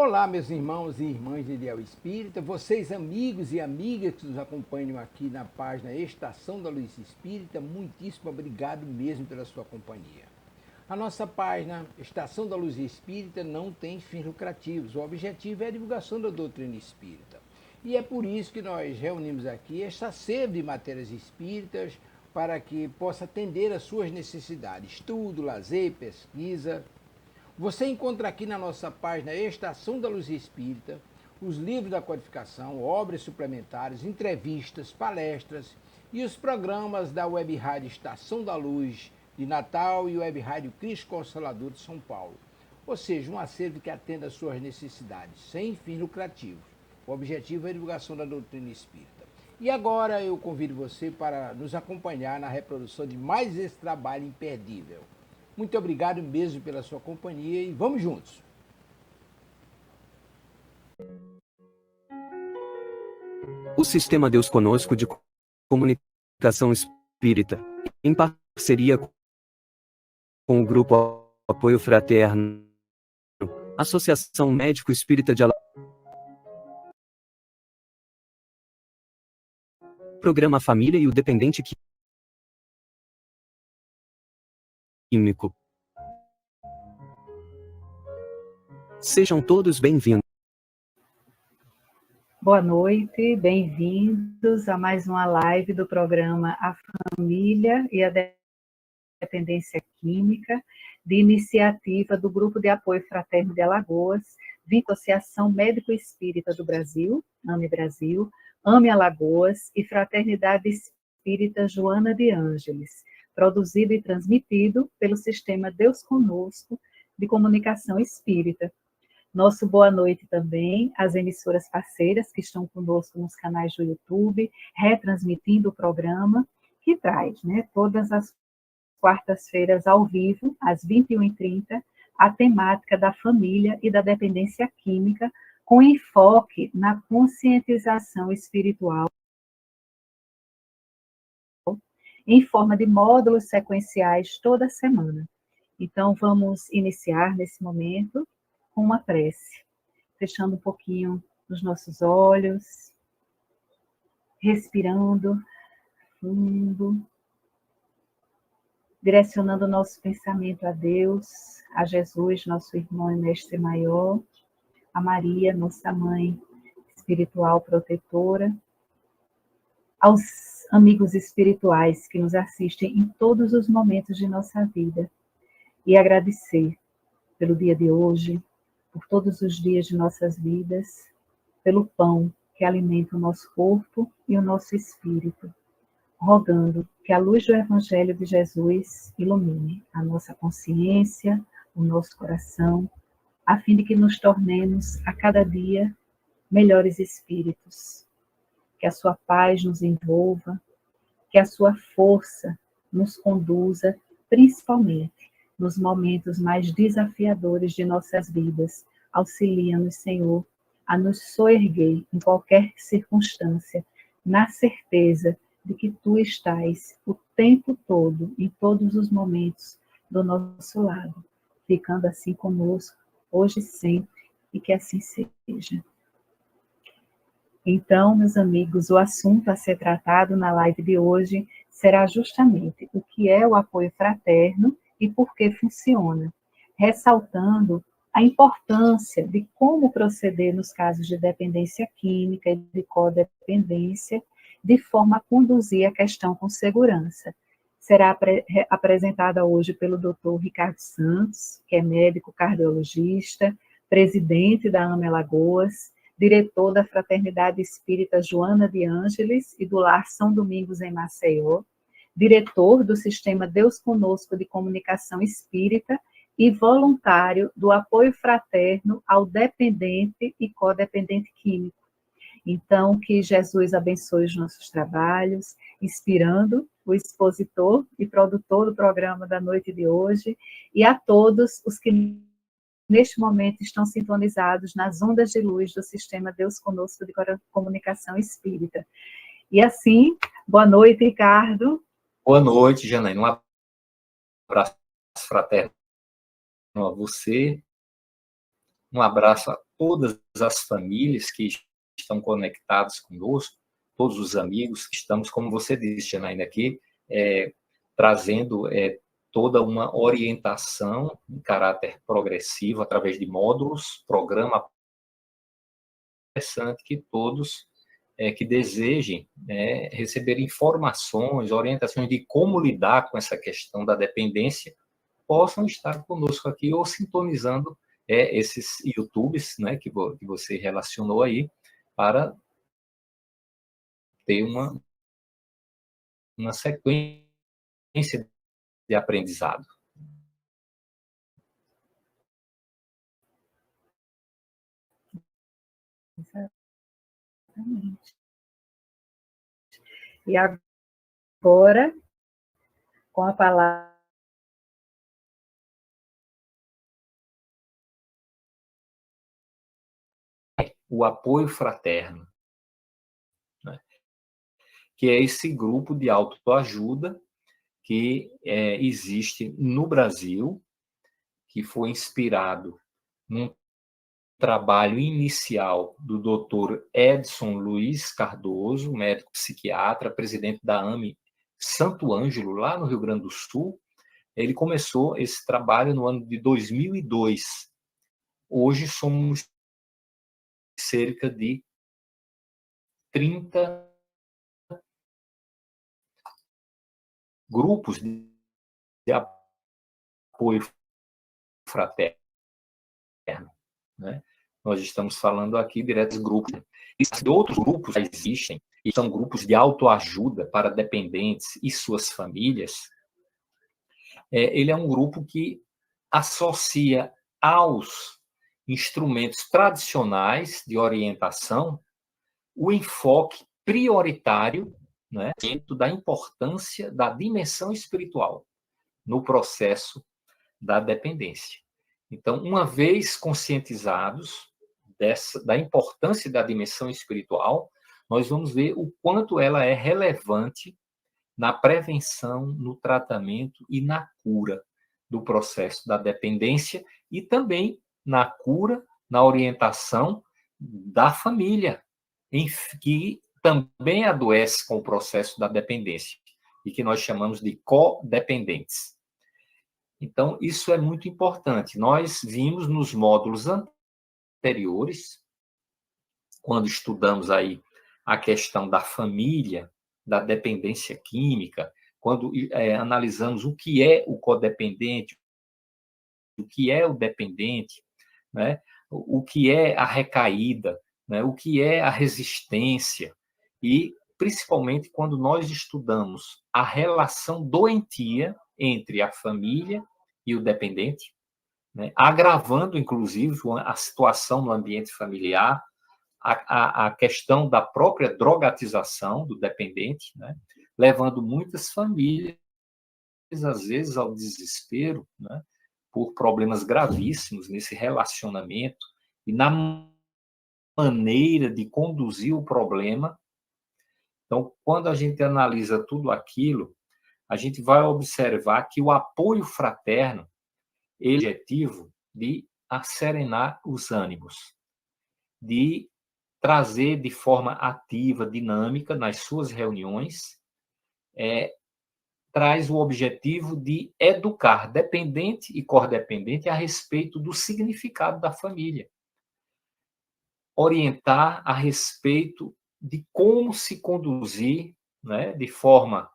Olá, meus irmãos e irmãs de Ideal Espírita, vocês amigos e amigas que nos acompanham aqui na página Estação da Luz Espírita, muitíssimo obrigado mesmo pela sua companhia. A nossa página Estação da Luz Espírita não tem fins lucrativos, o objetivo é a divulgação da doutrina espírita. E é por isso que nós reunimos aqui esta sede de matérias espíritas para que possa atender às suas necessidades, estudo, lazer, pesquisa. Você encontra aqui na nossa página Estação da Luz Espírita os livros da codificação, obras suplementares, entrevistas, palestras e os programas da Web Rádio Estação da Luz de Natal e Web Rádio Cristo Consolador de São Paulo. Ou seja, um acervo que atenda às suas necessidades, sem fins lucrativos. O objetivo é a divulgação da doutrina espírita. E agora eu convido você para nos acompanhar na reprodução de mais esse trabalho imperdível. Muito obrigado mesmo pela sua companhia e vamos juntos! O Sistema Deus Conosco de Comunicação Espírita, em parceria com o Grupo Apoio Fraterno, Associação Médico Espírita de Alagoas, Programa Família e o Dependente Químico. Sejam todos bem-vindos. Boa noite, bem-vindos a mais uma live do programa A Família e a Dependência Química, de iniciativa do Grupo de Apoio Fraterno de Alagoas, vinculado à Associação Médico Espírita do Brasil, AME Brasil, AME Alagoas e Fraternidade Espírita Joana de Ângeles, produzido e transmitido pelo Sistema Deus Conosco de Comunicação Espírita. Nosso boa noite também às emissoras parceiras que estão conosco nos canais do YouTube, retransmitindo o programa, que traz, todas as quartas-feiras ao vivo, às 21h30, a temática da família e da dependência química, com enfoque na conscientização espiritual, em forma de módulos sequenciais toda semana. Então, vamos iniciar nesse momento com uma prece, fechando um pouquinho os nossos olhos, respirando fundo, direcionando o nosso pensamento a Deus, a Jesus, nosso irmão e mestre maior, a Maria, nossa mãe espiritual protetora, aos amigos espirituais que nos assistem em todos os momentos de nossa vida, e agradecer pelo dia de hoje, por todos os dias de nossas vidas, pelo pão que alimenta o nosso corpo e o nosso espírito, rogando que a luz do Evangelho de Jesus ilumine a nossa consciência, o nosso coração, a fim de que nos tornemos a cada dia melhores espíritos, que a sua paz nos envolva, que a sua força nos conduza, principalmente nos momentos mais desafiadores de nossas vidas. Auxilia-nos, Senhor, a nos soerguer em qualquer circunstância, na certeza de que Tu estás o tempo todo, em todos os momentos, do nosso lado, ficando assim conosco, hoje e sempre, e que assim seja. Então, meus amigos, o assunto a ser tratado na live de hoje será justamente o que é o apoio fraterno e por que funciona, ressaltando a importância de como proceder nos casos de dependência química e de codependência, de forma a conduzir a questão com segurança. Será apresentada hoje pelo Dr. Ricardo Santos, que é médico cardiologista, presidente da AME Alagoas, diretor da Fraternidade Espírita Joana de Ângeles e do Lar São Domingos em Maceió, diretor do Sistema Deus Conosco de Comunicação Espírita e voluntário do apoio fraterno ao dependente e codependente químico. Então, que Jesus abençoe os nossos trabalhos, inspirando o expositor e produtor do programa da noite de hoje, e a todos os que neste momento estão sintonizados nas ondas de luz do Sistema Deus Conosco de Comunicação Espírita. E assim, boa noite, Ricardo. Boa noite, Janaína. Um abraço fraterno a você, um abraço a todas as famílias que estão conectadas conosco, todos os amigos que estamos, como você disse, Janaína, aqui, trazendo toda uma orientação em caráter progressivo, através de módulos, programa interessante que todos que desejem receber informações, orientações de como lidar com essa questão da dependência, possam estar conosco aqui ou sintonizando esses YouTubes, né, que você relacionou aí, para ter uma sequência de aprendizado. Exatamente. E agora, com a palavra o apoio fraterno, né? Que é esse grupo de autoajuda que existe no Brasil, que foi inspirado num trabalho inicial do Dr. Edson Luiz Cardoso, médico psiquiatra, presidente da AME Santo Ângelo, lá no Rio Grande do Sul. Ele começou esse trabalho no ano de 2002. Hoje somos cerca de 30 grupos de apoio fraterno, né? Nós estamos falando aqui direto dos grupos. E outros grupos já existem, e são grupos de autoajuda para dependentes e suas famílias. Ele é um grupo que associa aos instrumentos tradicionais de orientação o enfoque prioritário, né, dentro da importância da dimensão espiritual no processo da dependência. Então, uma vez conscientizados da importância da dimensão espiritual, nós vamos ver o quanto ela é relevante na prevenção, no tratamento e na cura do processo da dependência e também na cura, na orientação da família, que também adoece com o processo da dependência e que nós chamamos de codependentes. Então, isso é muito importante. Nós vimos nos módulos anteriores, quando estudamos aí a questão da família, da dependência química, quando analisamos o que é o codependente, o que é o dependente, né? O que é a recaída, né? O que é a resistência, e principalmente quando nós estudamos a relação doentia entre a família e o dependente, né? Agravando, inclusive, a situação no ambiente familiar, a questão da própria drogatização do dependente, né? Levando muitas famílias, às vezes, ao desespero, né? Por problemas gravíssimos nesse relacionamento e na maneira de conduzir o problema. Então, quando a gente analisa tudo aquilo, a gente vai observar que o apoio fraterno é o objetivo de asserenar os ânimos, de trazer de forma ativa, dinâmica, nas suas reuniões, traz o objetivo de educar dependente e cordependente a respeito do significado da família, orientar a respeito de como se conduzir, né, de forma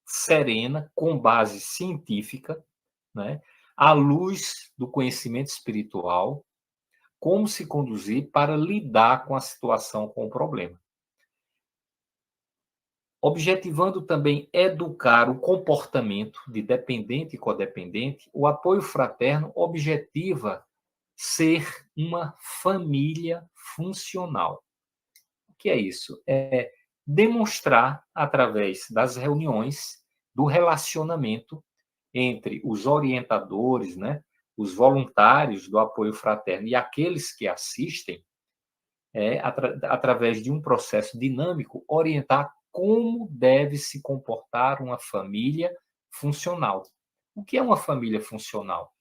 serena, com base científica, né, à luz do conhecimento espiritual, como se conduzir para lidar com a situação, com o problema. Objetivando também educar o comportamento de dependente e codependente, o apoio fraterno objetiva ser uma família funcional. O que é isso? É demonstrar, através das reuniões, do relacionamento entre os orientadores, né, os voluntários do apoio fraterno e aqueles que assistem, através de um processo dinâmico, orientar como deve se comportar uma família funcional. O que é uma família funcional?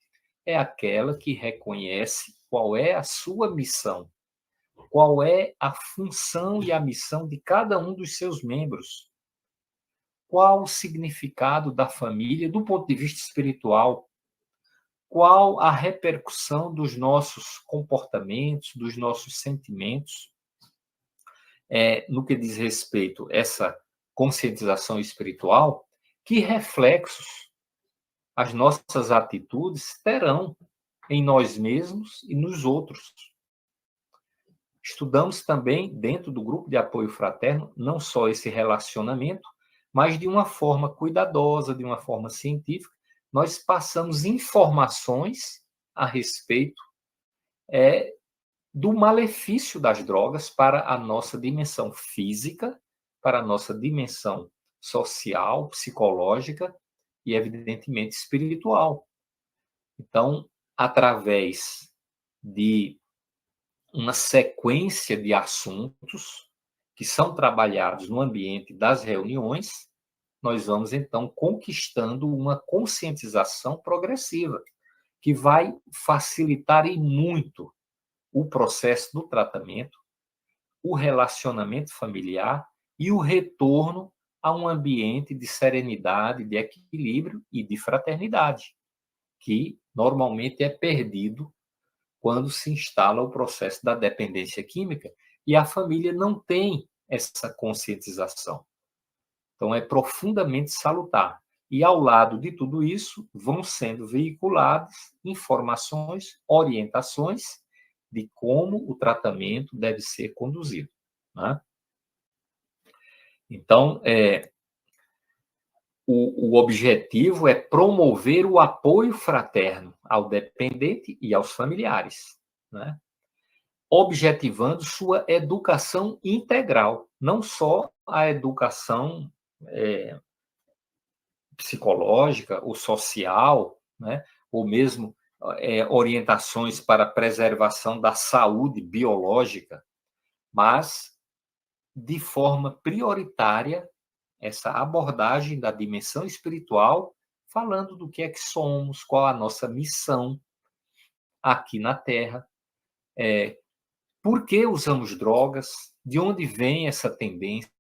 É aquela que reconhece qual é a sua missão, qual é a função e a missão de cada um dos seus membros, qual o significado da família do ponto de vista espiritual, qual a repercussão dos nossos comportamentos, dos nossos sentimentos, no que diz respeito a essa conscientização espiritual, que reflexos as nossas atitudes terão em nós mesmos e nos outros. Estudamos também, dentro do grupo de apoio fraterno, não só esse relacionamento, mas de uma forma cuidadosa, de uma forma científica, nós passamos informações a respeito do malefício das drogas para a nossa dimensão física, para a nossa dimensão social, psicológica e, evidentemente, espiritual. Então, através de uma sequência de assuntos que são trabalhados no ambiente das reuniões, nós vamos, então, conquistando uma conscientização progressiva, que vai facilitar e muito o processo do tratamento, o relacionamento familiar e o retorno a um ambiente de serenidade, de equilíbrio e de fraternidade, que normalmente é perdido quando se instala o processo da dependência química e a família não tem essa conscientização. Então, é profundamente salutar. E, ao lado de tudo isso, vão sendo veiculadas informações, orientações de como o tratamento deve ser conduzido. Né? Então, o objetivo é promover o apoio fraterno ao dependente e aos familiares, né? Objetivando sua educação integral, não só a educação psicológica ou social, né? Ou mesmo orientações para a preservação da saúde biológica, mas, de forma prioritária, essa abordagem da dimensão espiritual, falando do que é que somos, qual a nossa missão aqui na Terra, por que usamos drogas, de onde vem essa tendência,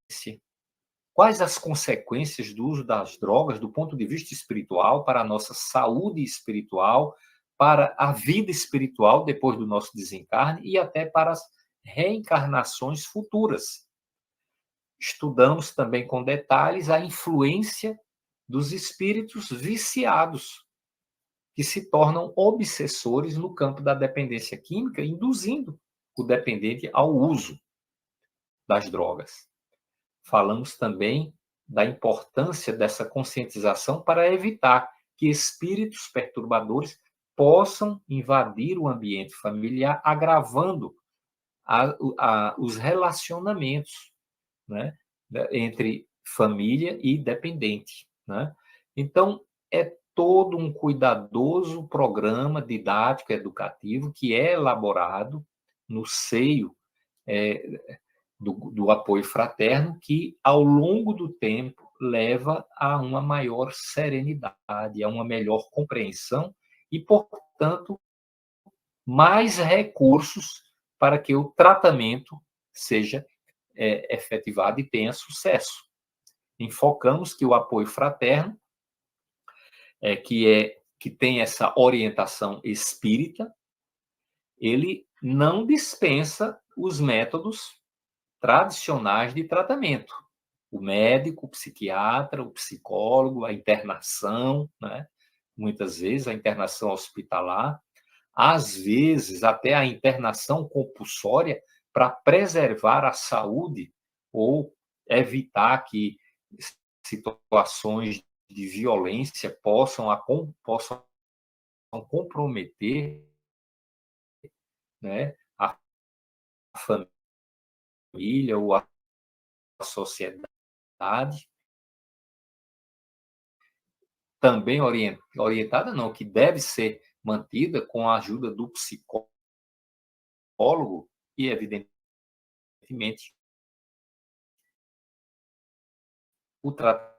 quais as consequências do uso das drogas do ponto de vista espiritual para a nossa saúde espiritual, para a vida espiritual depois do nosso desencarne e até para as reencarnações futuras. Estudamos também com detalhes a influência dos espíritos viciados, que se tornam obsessores no campo da dependência química, induzindo o dependente ao uso das drogas. Falamos também da importância dessa conscientização para evitar que espíritos perturbadores possam invadir o ambiente familiar, agravando os relacionamentos, né, entre família e dependente. Né? Então, é todo um cuidadoso programa didático educativo que é elaborado no seio do apoio fraterno, que, ao longo do tempo, leva a uma maior serenidade, a uma melhor compreensão e, portanto, mais recursos para que o tratamento seja efetivado e tenha sucesso. Enfocamos que o apoio fraterno, que tem essa orientação espírita, ele não dispensa os métodos tradicionais de tratamento. O médico, o psiquiatra, o psicólogo, a internação, né? Muitas vezes a internação hospitalar, às vezes até a internação compulsória para preservar a saúde ou evitar que situações de violência possam comprometer, né, a família ou a sociedade. Também orientada, não, que deve ser mantida com a ajuda do psicólogo e, evidentemente, o tratamento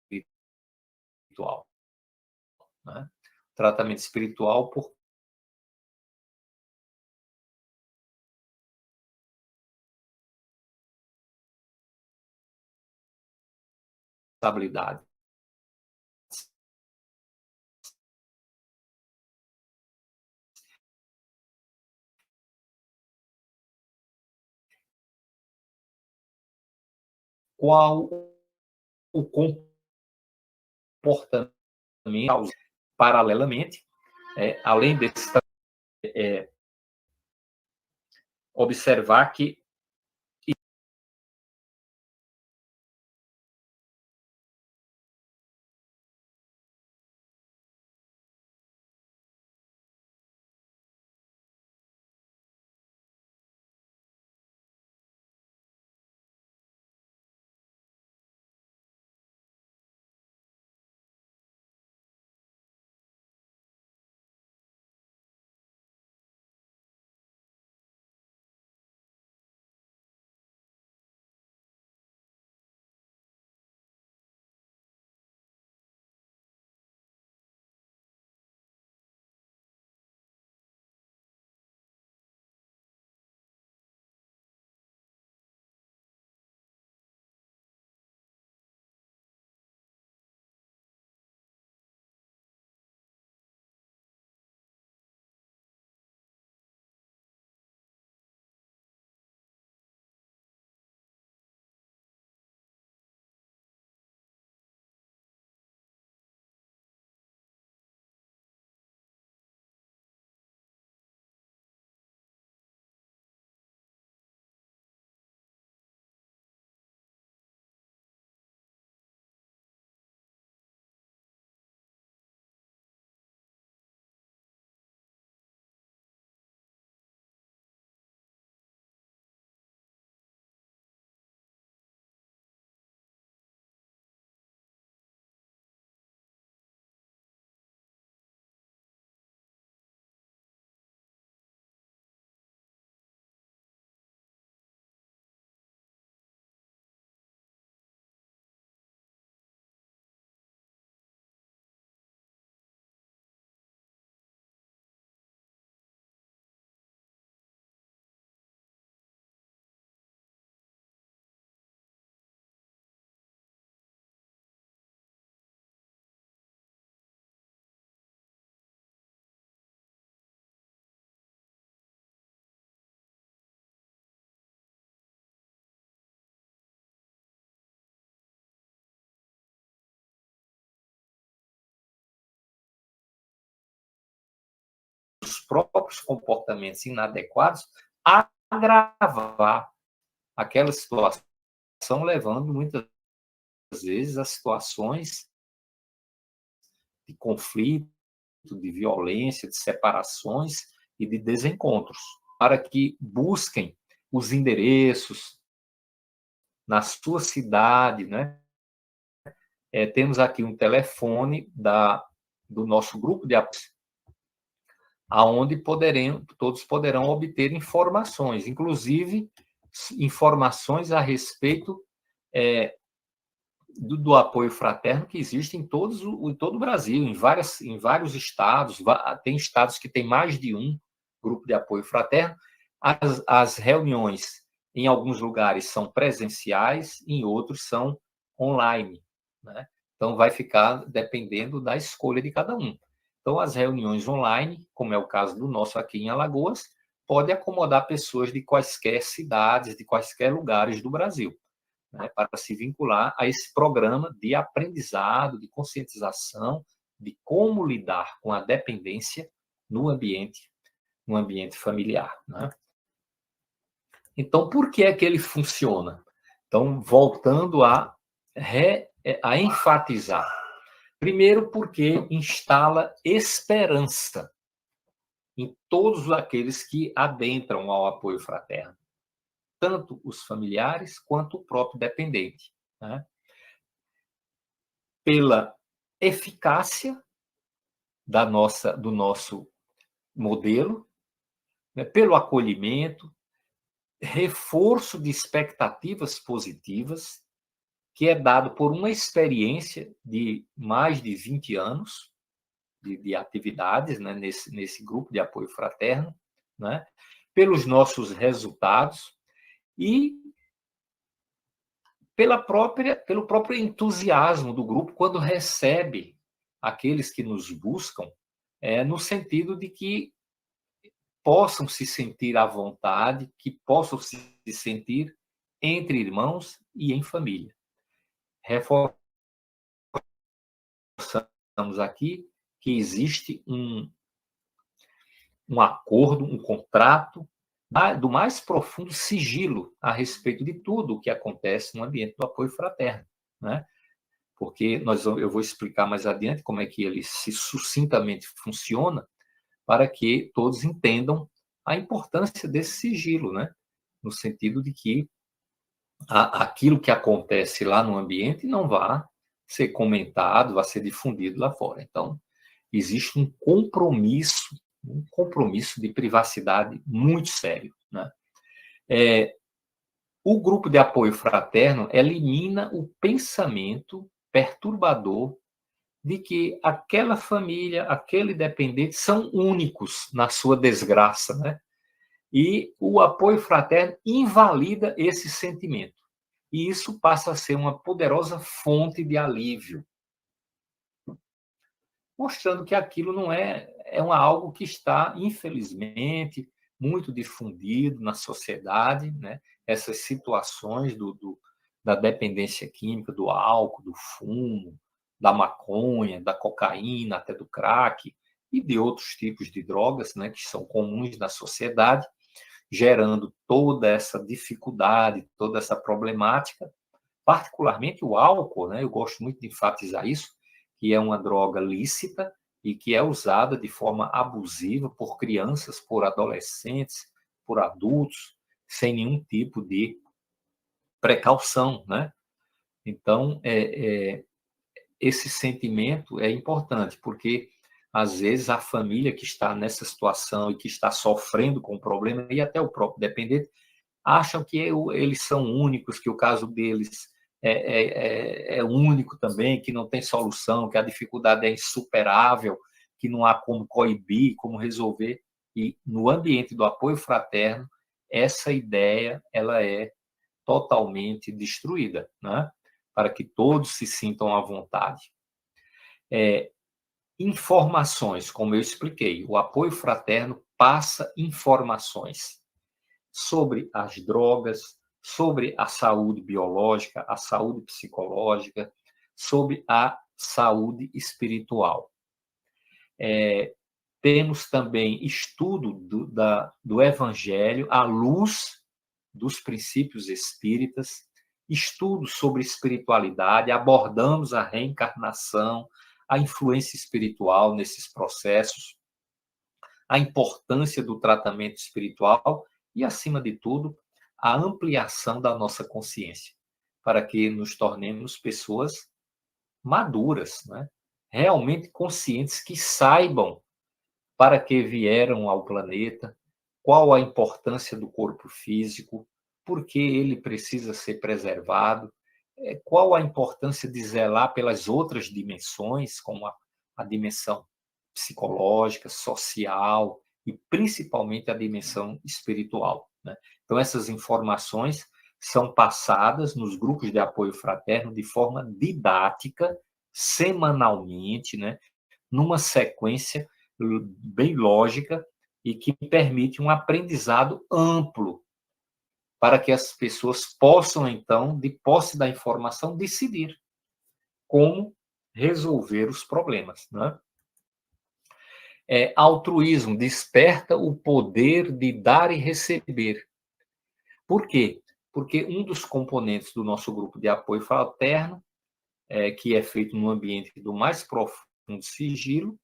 espiritual. né? Tratamento espiritual por responsabilidade. Qual o comportamento paralelamente, além desse, observar que os próprios comportamentos inadequados agravar aquela situação, levando muitas vezes a situações de conflito, de violência, de separações e de desencontros, para que busquem os endereços na sua cidade, né? Temos aqui um telefone do nosso grupo de apoio, aonde todos poderão obter informações, inclusive informações a respeito do apoio fraterno que existe em todo o Brasil, em vários estados. Tem estados que têm mais de um grupo de apoio fraterno. As reuniões, em alguns lugares, são presenciais, em outros são online, né? Então, vai ficar dependendo da escolha de cada um. Então, as reuniões online, como é o caso do nosso aqui em Alagoas, pode acomodar pessoas de quaisquer cidades, de quaisquer lugares do Brasil, né, para se vincular a esse programa de aprendizado, de conscientização, de como lidar com a dependência no ambiente familiar, né? Então, por que é que ele funciona? Então, voltando a enfatizar. Primeiro, porque instala esperança em todos aqueles que adentram ao apoio fraterno, tanto os familiares quanto o próprio dependente, né? Pela eficácia do nosso modelo, né? Pelo acolhimento, reforço de expectativas positivas, que é dado por uma experiência de mais de 20 anos, de atividades, né, nesse grupo de apoio fraterno, né, pelos nossos resultados e pelo próprio entusiasmo do grupo quando recebe aqueles que nos buscam, no sentido de que possam se sentir à vontade, que possam se sentir entre irmãos e em família. Reforçamos aqui que existe um acordo, um contrato do mais profundo sigilo a respeito de tudo o que acontece no ambiente do apoio fraterno, né? Porque eu vou explicar mais adiante como é que ele sucintamente funciona, para que todos entendam a importância desse sigilo, né? No sentido de que aquilo que acontece lá no ambiente não vai ser comentado, vai ser difundido lá fora. Então, existe um compromisso de privacidade muito sério, né? O grupo de apoio fraterno elimina o pensamento perturbador de que aquela família, aquele dependente são únicos na sua desgraça, né? E o apoio fraterno invalida esse sentimento. E isso passa a ser uma poderosa fonte de alívio, mostrando que aquilo não é algo que está, infelizmente, muito difundido na sociedade, né? Essas situações da dependência química, do álcool, do fumo, da maconha, da cocaína, até do crack, e de outros tipos de drogas, né, que são comuns na sociedade, gerando toda essa dificuldade, toda essa problemática, particularmente o álcool, né? Eu gosto muito de enfatizar isso, que é uma droga lícita e que é usada de forma abusiva por crianças, por adolescentes, por adultos, sem nenhum tipo de precaução, né? Então, esse sentimento é importante, porque às vezes a família que está nessa situação e que está sofrendo com o problema, e até o próprio dependente, acham que eles são únicos, que o caso deles é único também, que não tem solução, que a dificuldade é insuperável, que não há como coibir, como resolver. E no ambiente do apoio fraterno, essa ideia ela é totalmente destruída, né? Para que todos se sintam à vontade. Informações, como eu expliquei, o apoio fraterno passa informações sobre as drogas, sobre a saúde biológica, a saúde psicológica, sobre a saúde espiritual. Temos também estudo do Evangelho à luz dos princípios espíritas, estudo sobre espiritualidade, abordamos a reencarnação, a influência espiritual nesses processos, a importância do tratamento espiritual e, acima de tudo, a ampliação da nossa consciência, para que nos tornemos pessoas maduras, né? Realmente conscientes, que saibam para que vieram ao planeta, qual a importância do corpo físico, por que ele precisa ser preservado, qual a importância de zelar pelas outras dimensões, como a dimensão psicológica, social e principalmente a dimensão espiritual, né? Então, essas informações são passadas nos grupos de apoio fraterno de forma didática, semanalmente, né? Numa sequência bem lógica e que permite um aprendizado amplo para que as pessoas possam, então, de posse da informação, decidir como resolver os problemas, né? Altruísmo desperta o poder de dar e receber. Por quê? Porque um dos componentes do nosso grupo de apoio fraterno, que é feito no ambiente do mais profundo sigilo,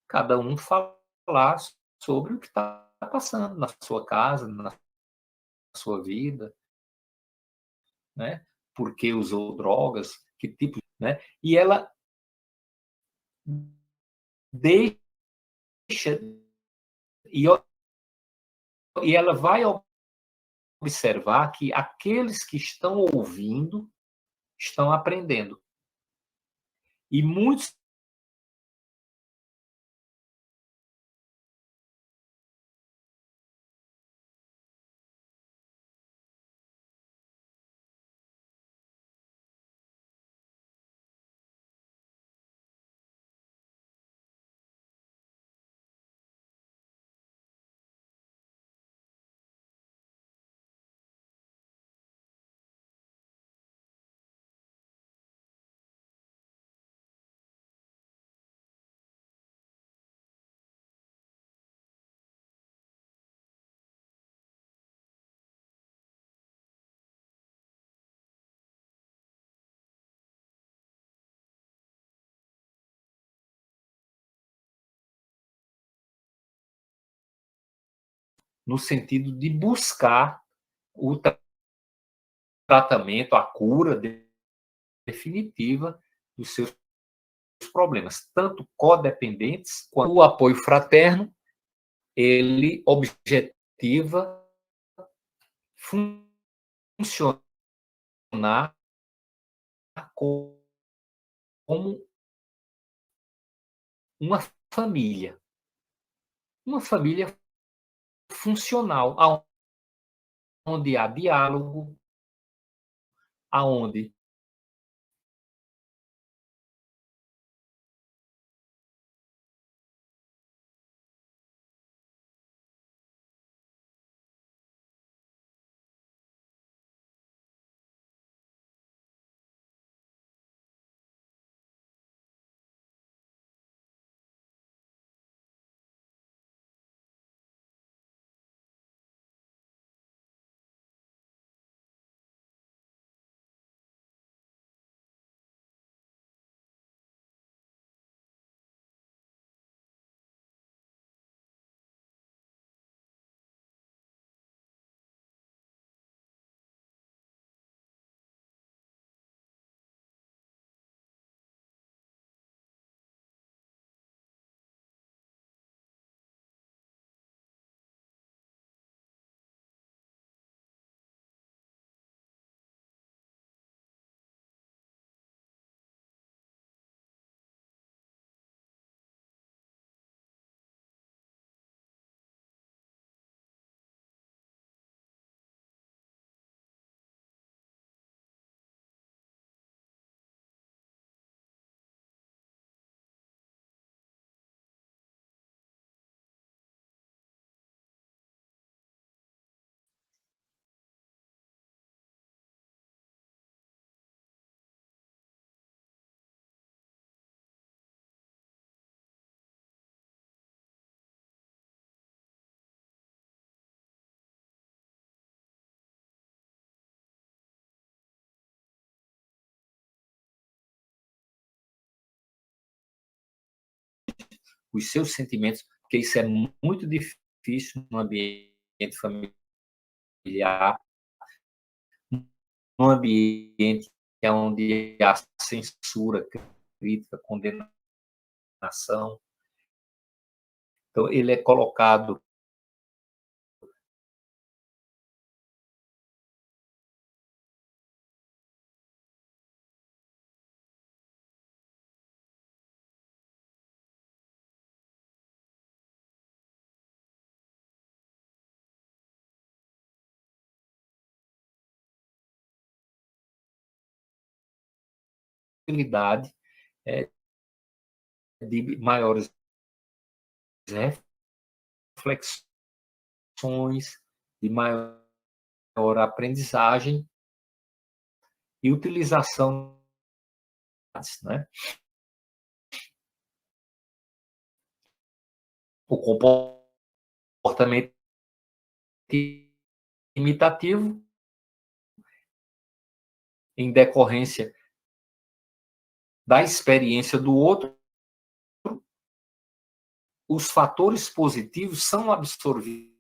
cada um falar sobre o que está passando na sua casa, na sua vida, né? Por que usou drogas, que tipo, né? E ela deixa e ela vai observar que aqueles que estão ouvindo estão aprendendo. E muitos no sentido de buscar o tratamento, a cura definitiva dos seus problemas, tanto codependentes quanto o apoio fraterno. Ele objetiva funcionar como uma família funcional, onde há diálogo, aonde os seus sentimentos, porque isso é muito difícil no ambiente familiar, num ambiente onde há censura, crítica, condenação. Então, ele é colocado possibilidade de maiores reflexões, de maior aprendizagem e utilização, né? O comportamento imitativo, em decorrência da experiência do outro, os fatores positivos são absorvidos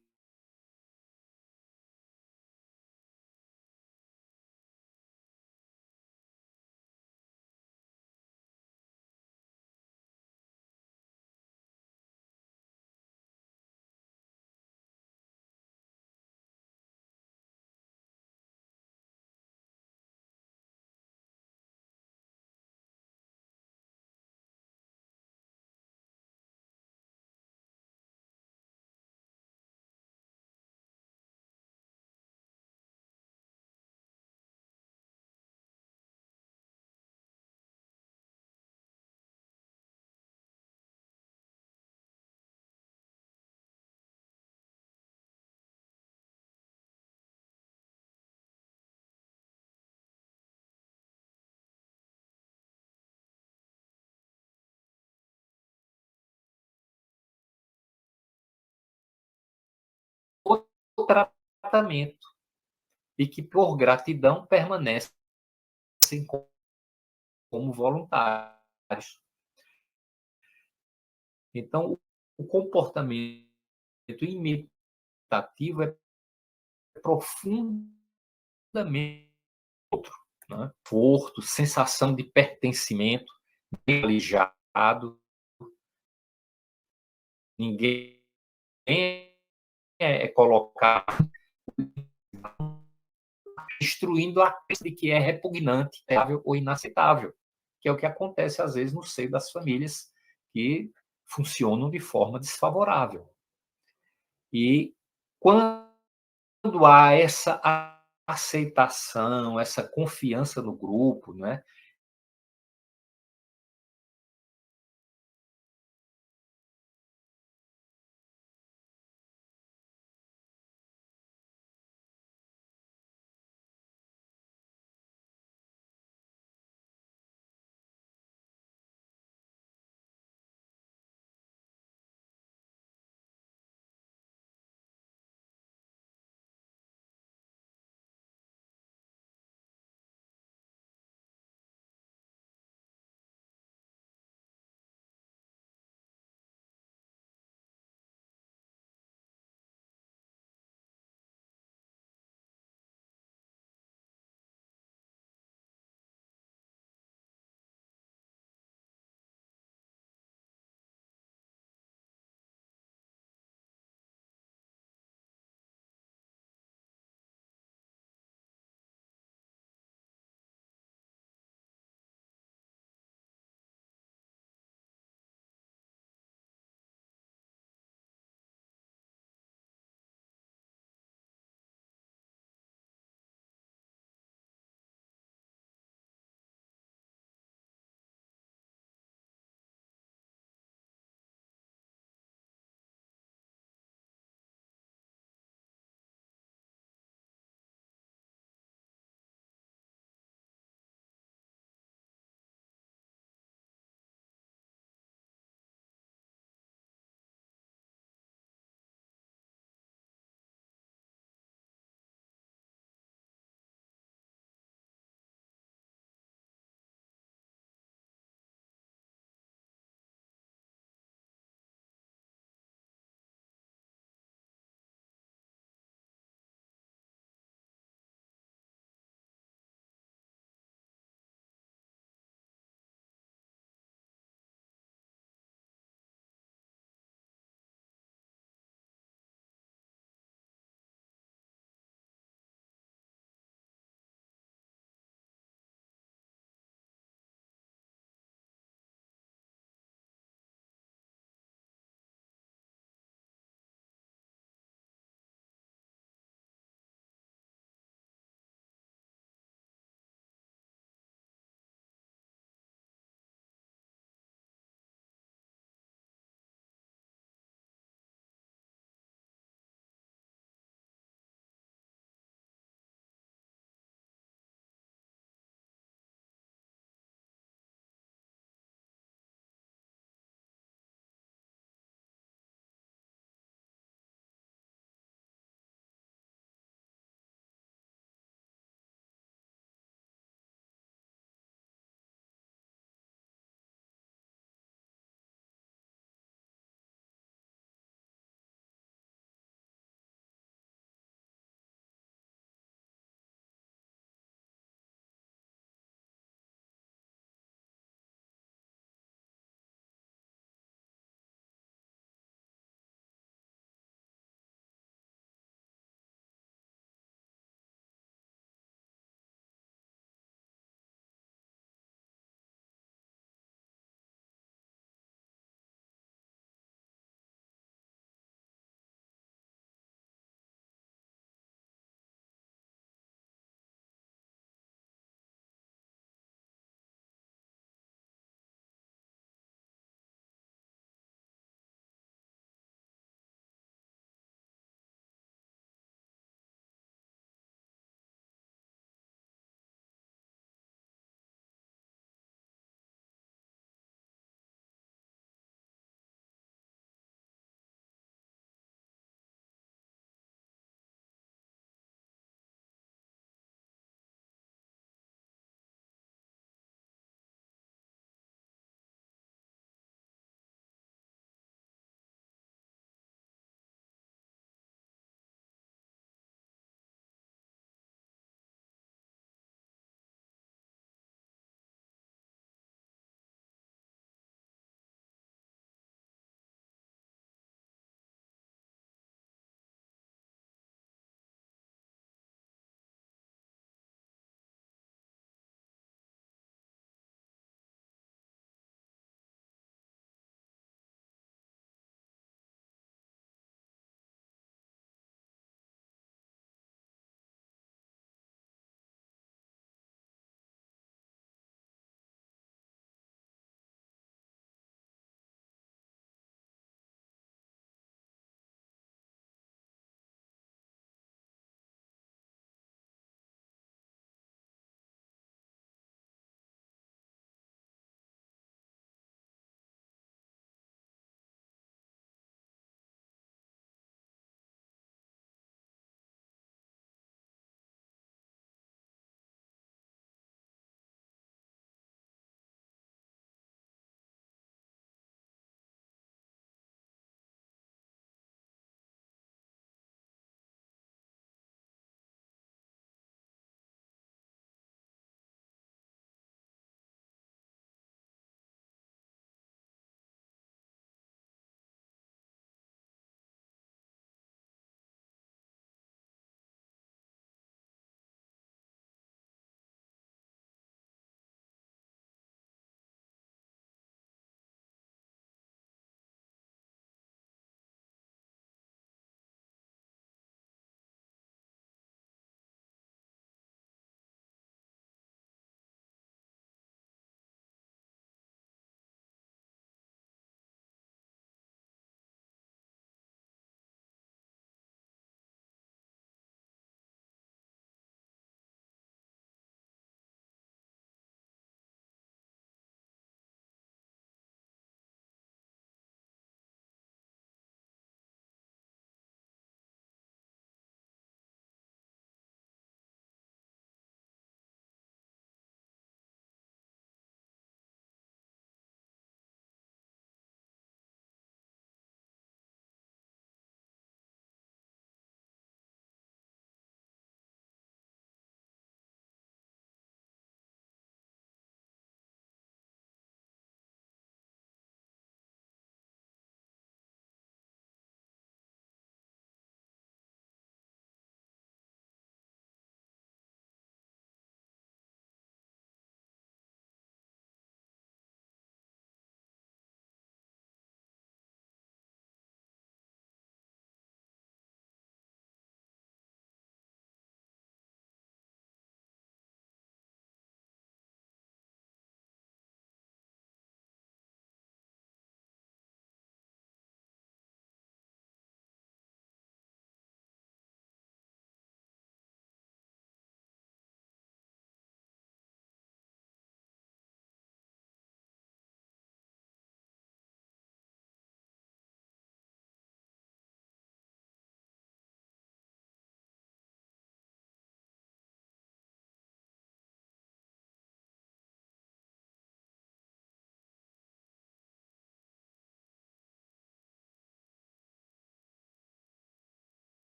o tratamento e que, por gratidão, permanecem como voluntários. Então, o comportamento expectativa é profundamente outro, né? Conforto, sensação de pertencimento, bem alijado, ninguém é colocado destruindo a crença de que é repugnante, ou inaceitável, que é o que acontece às vezes no seio das famílias que funcionam de forma desfavorável. E quando há essa aceitação, essa confiança no grupo, né,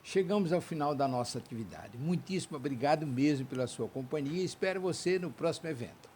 chegamos ao final da nossa atividade. Muitíssimo obrigado mesmo pela sua companhia e espero você no próximo evento.